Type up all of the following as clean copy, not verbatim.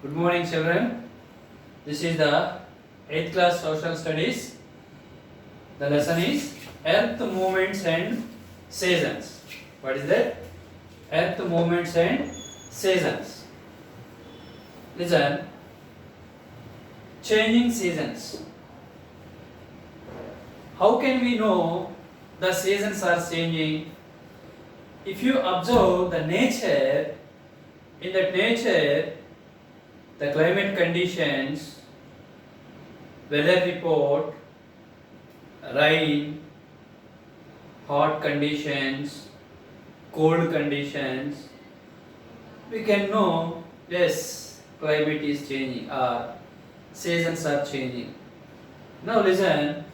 Good morning, children. This is the 8th class social studies. The lesson is Earth movements and seasons. What is that? Earth movements and seasons. Listen. Changing seasons. How can we know the seasons are changing? If you observe the nature, in that nature, the climate conditions, weather report, rain, hot conditions, cold conditions, we can know yes, climate is changing or seasons are changing. Now listen,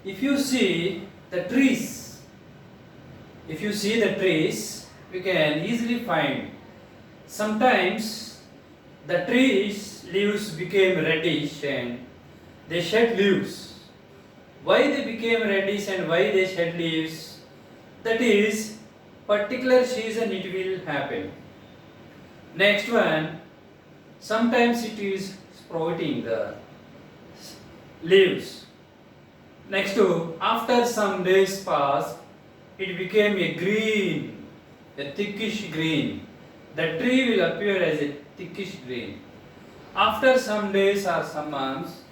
if you see the trees, we can easily find sometimes the trees leaves became reddish and they shed leaves. Why they became reddish and why they shed leaves? That is particular season it will happen. Next one, sometimes it is sprouting the leaves. Next to, after some days pass, it became a green, a thickish green. The tree will appear as a thickish green. After some days or some months,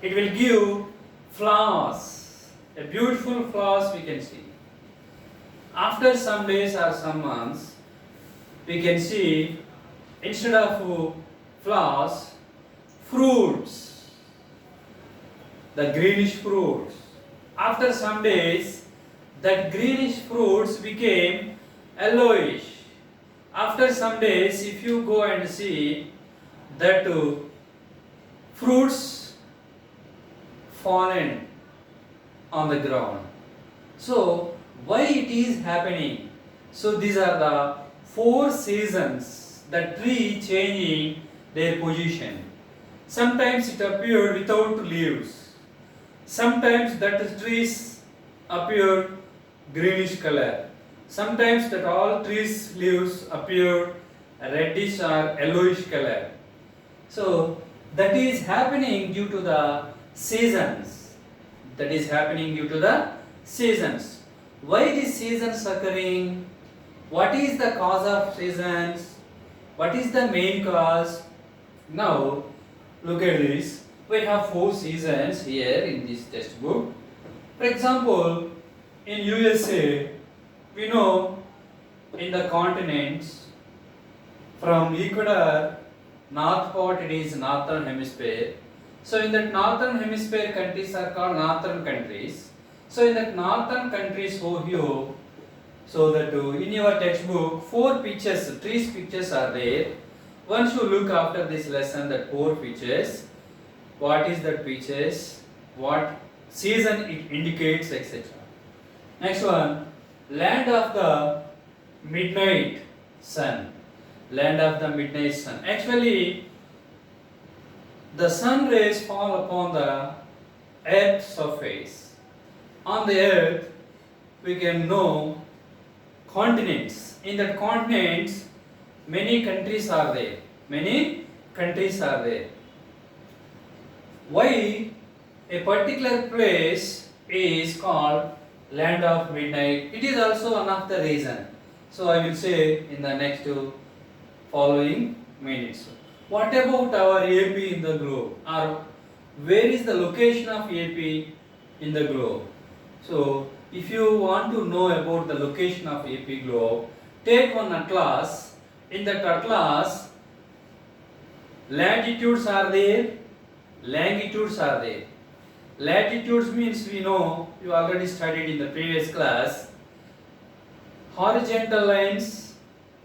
it will give flowers, a beautiful flowers we can see. After some days or some months, we can see instead of flowers, fruits, the greenish fruits. After some days, that greenish fruits became yellowish. After some days, if you go and see that fruits fallen on the ground. So, why it is happening? So, these are the 4 seasons, the tree changing their position. Sometimes it appeared without leaves. Sometimes that trees appear greenish color. Sometimes that all trees leaves appear reddish or yellowish color. So that is happening due to the seasons. Why these seasons occurring? What is the cause of seasons? What is the main cause? Now look at this. We have 4 seasons here in this textbook. For example, in USA, we know in the continents from Ecuador, north part it is northern hemisphere. So in that northern hemisphere countries are called northern countries. So in that northern countries Ohio, so that in your textbook 4 pictures, 3 pictures are there. Once you look after this lesson that 4 pictures, what is that pictures, what season it indicates, etc. Next one, land of the midnight sun. Actually, the sun rays fall upon the earth's surface. On the earth, we can know continents. In that continents, many countries are there. Why a particular place is called land of midnight? It is also one of the reason. So I will say in the next following minutes. What about our AP in the globe? Or where is the location of AP in the globe? So if you want to know about the location of AP globe, take one atlas. In that atlas, latitudes are there, longitudes are there. Latitudes means we know, you already studied in the previous class. Horizontal lines,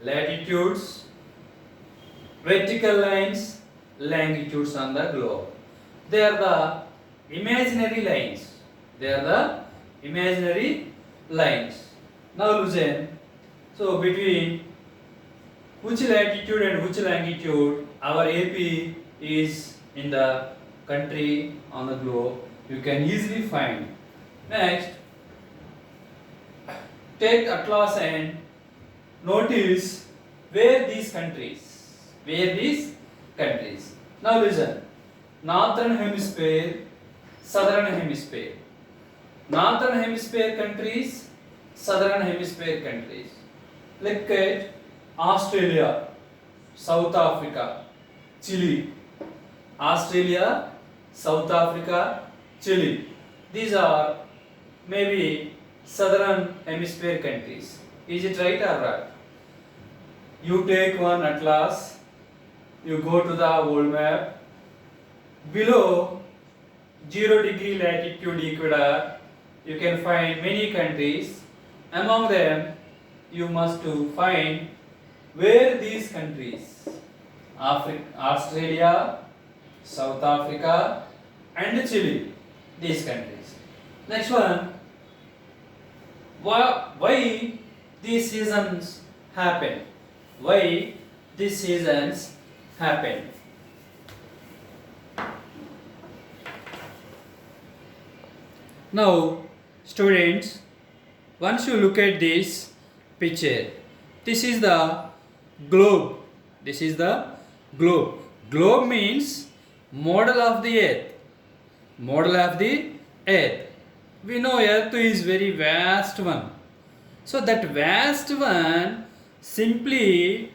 latitudes, vertical lines, longitudes on the globe. They are the imaginary lines. Now listen. So between which latitude and which longitude our AP is in the country on the globe, you can easily find. Next, take atlas and notice where these countries countries. Now listen. Northern hemisphere, southern hemisphere. Northern hemisphere countries, southern hemisphere countries. Look at Australia, South Africa, Chile. Australia, South Africa, Chile. These are maybe southern hemisphere countries. Is it right or wrong? You take one atlas, you go to the world map. Below 0° latitude equator, you can find many countries. Among them, you must to find where these countries, Australia, South Africa and Chile, these countries. Next one, why these seasons happen? Why these seasons happen? Now, students, once you look at this picture, this is the globe. This is the globe. Globe means model of the earth. Model of the earth. We know earth is very vast one. So that vast one simply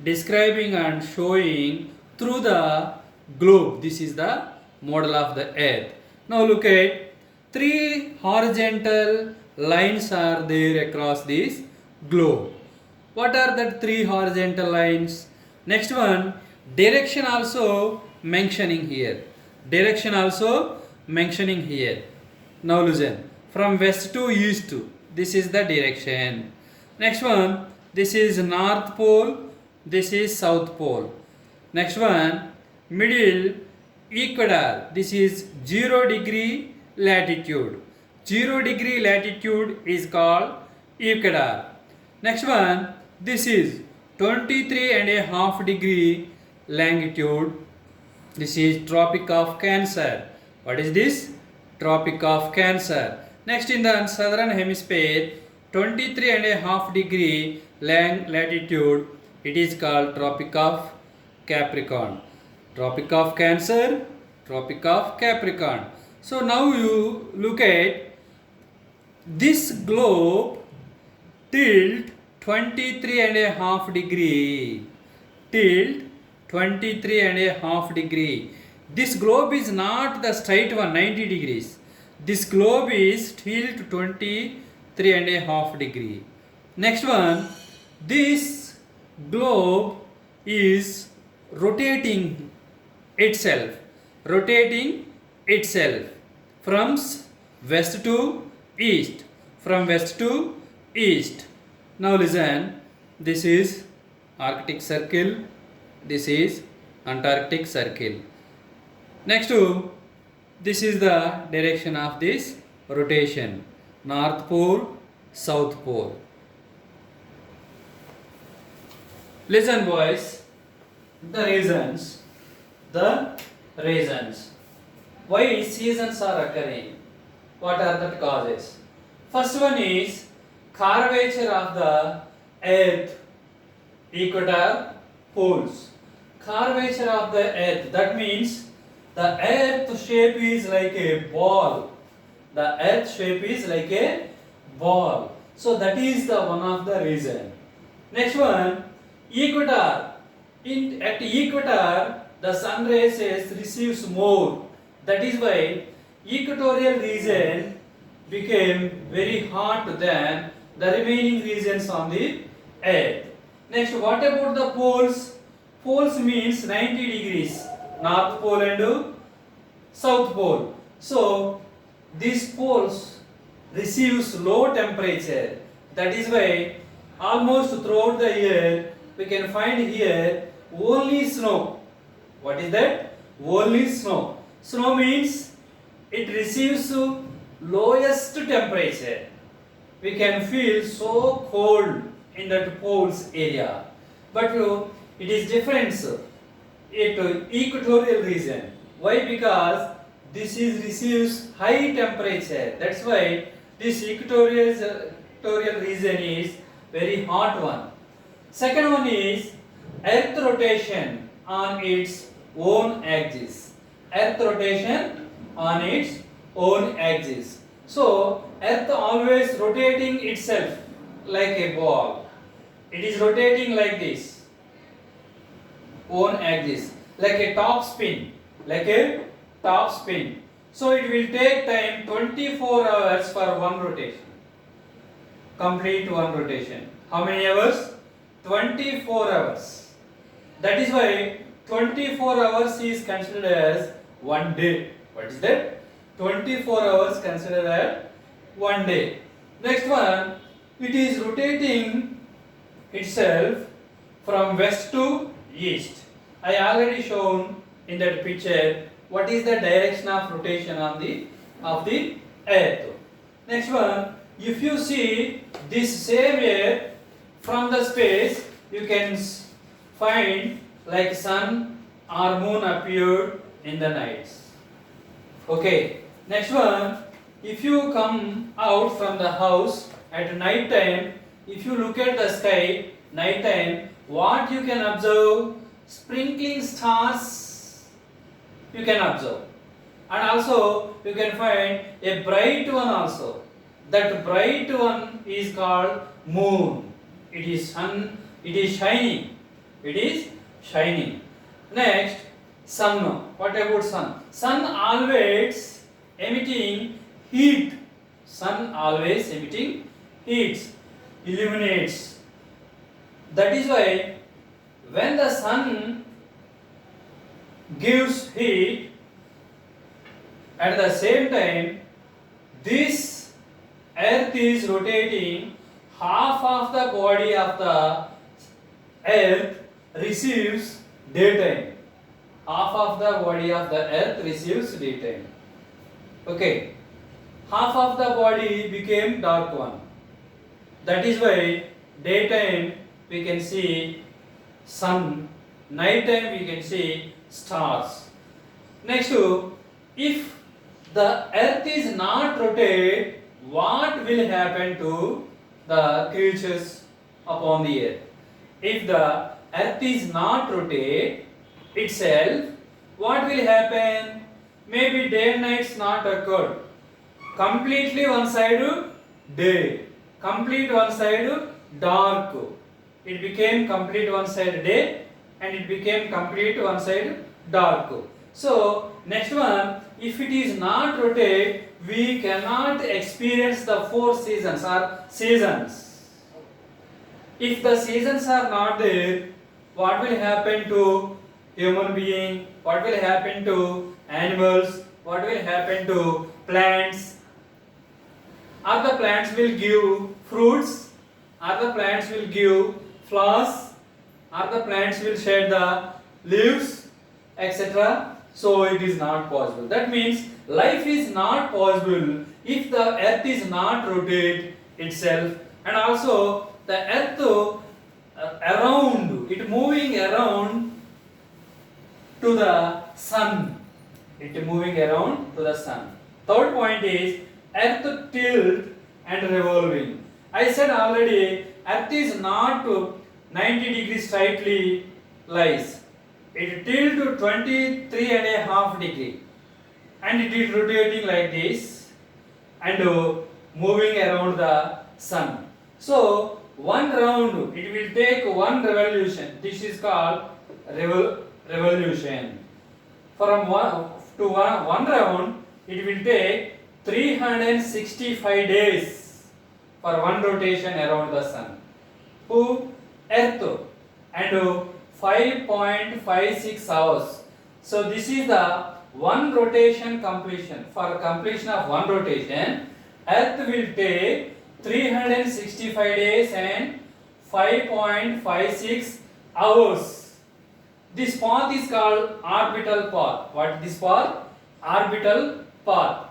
describing and showing through the globe. This is the model of the earth. Now look at three horizontal lines are there across this globe. What are the three horizontal lines? Next one, direction also mentioning here. Direction also mentioning here. Now listen, from west to east, this is the direction. Next one, this is north pole, this is south pole. Next one, middle equator, this is 0° latitude. 0° latitude is called equator. Next one, this is 23.5° longitude. This is Tropic of Cancer. What is this? Tropic of Cancer. Next, in the southern hemisphere, 23.5° latitude, it is called Tropic of Capricorn. Tropic of Cancer, Tropic of Capricorn. So now you look at this globe tilt 23.5°. Tilt 23.5°. This globe is not the straight one 90 degrees. This globe is tilt 23.5°. Next one, this globe is rotating itself. Rotating itself from west to east. From west to east. Now listen, this is Arctic Circle. This is Antarctic Circle. Next to this is the direction of this rotation. North Pole, South Pole. Listen boys, the reasons. Why seasons are occurring? What are the causes? First one is curvature of the earth, equator, poles. Curvature of the earth, that means the earth shape is like a ball. The earth shape is like a ball. So that is the one of the reason. Next one, equator. At equator, the sun rays receives more. That is why equatorial region became very hot than the remaining regions on the earth. Next, what about the poles? Poles means 90 degrees. North pole and south pole. So these poles receives low temperature. That is why almost throughout the year we can find here only snow. What is that? Only snow. Snow means it receives lowest temperature. We can feel so cold in that poles area. But it is different at equatorial region. Why? Because this is receives high temperature. That's why this equatorial region is very hot one. Second one is earth rotation. on its own axis. Earth rotation on its own axis. So Earth always rotating itself like a ball. It is rotating like this, own axis, like a top spin, like a top spin. So it will take time 24 hours for one rotation. Complete one rotation. How many hours? 24 hours. That is why 24 hours is considered as one day. What is that? 24 hours considered as one day. Next one, it is rotating itself from west to east. I already shown in that picture what is the direction of rotation of the earth. Next one, if you see this same earth from the space, you can find like sun or moon appeared in the nights. Okay. Next one, if you come out from the house at night time, if you look at the sky night time, what you can observe? Sprinkling stars you can observe, and also you can find a bright one also. That bright one is called moon. It is sun. It is shining. It is shining. Next, sun. What about sun? Sun always emitting heat. Sun always emitting heat, illuminates. That is why when the sun gives heat, at the same time this earth is rotating, half of the body of the earth receives daytime, half of the body of the earth receives daytime. Okay, half of the body became dark one. That is why daytime we can see sun, nighttime we can see stars. Next, if the earth is not rotate, what will happen to the creatures upon the earth? If the earth is not rotate itself, what will happen? Maybe day and nights not occurred. Completely one side day, complete one side dark. It became complete one side day and it became complete one side dark. So next one, if it is not rotate, we cannot experience the 4 seasons or seasons. If the seasons are not there, what will happen to human being? What will happen to animals? What will happen to plants? Or the plants will give fruits? Or the plants will give flowers? Or the plants will shed the leaves, etc. So it is not possible. That means life is not possible if the earth is not rotate itself, and also the earth around it moving around to the sun. It moving around to the sun. Third point is earth tilt and revolving. I said already, earth is not 90 degrees straightly lies. It tilt to 23.5 degree and it is rotating like this and moving around the sun. So one round it will take one revolution. This is called revolution. From one round it will take 365 days for one rotation around the sun. Earth and 5.56 hours. So this is the one rotation completion. For completion of one rotation, Earth will take 365 days and 5.56 hours. This path is called orbital path. What is this path? Orbital path.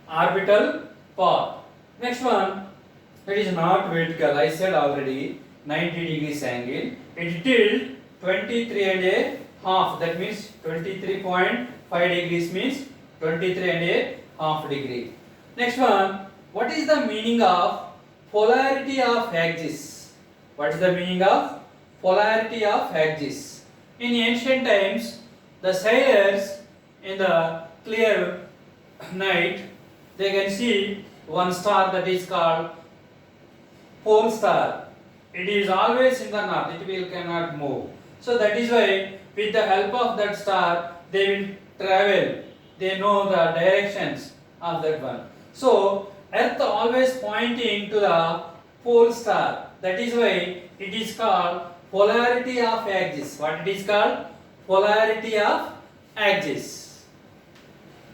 Orbital path. Next one, it is not vertical. I said already 90 degrees angle. It tilt 23.5. That means 23.5 degrees means 23.5 degree. Next one, what is the meaning of polarity of axis? What is the meaning of polarity of axis? In ancient times, the sailors in the clear night, they can see one star that is called pole star. It is always in the north, it will cannot move. So that is why with the help of that star they will travel. They know the directions of that one. So earth always pointing to the pole star. That is why it is called polarity of axis. What it is called? Polarity of axis.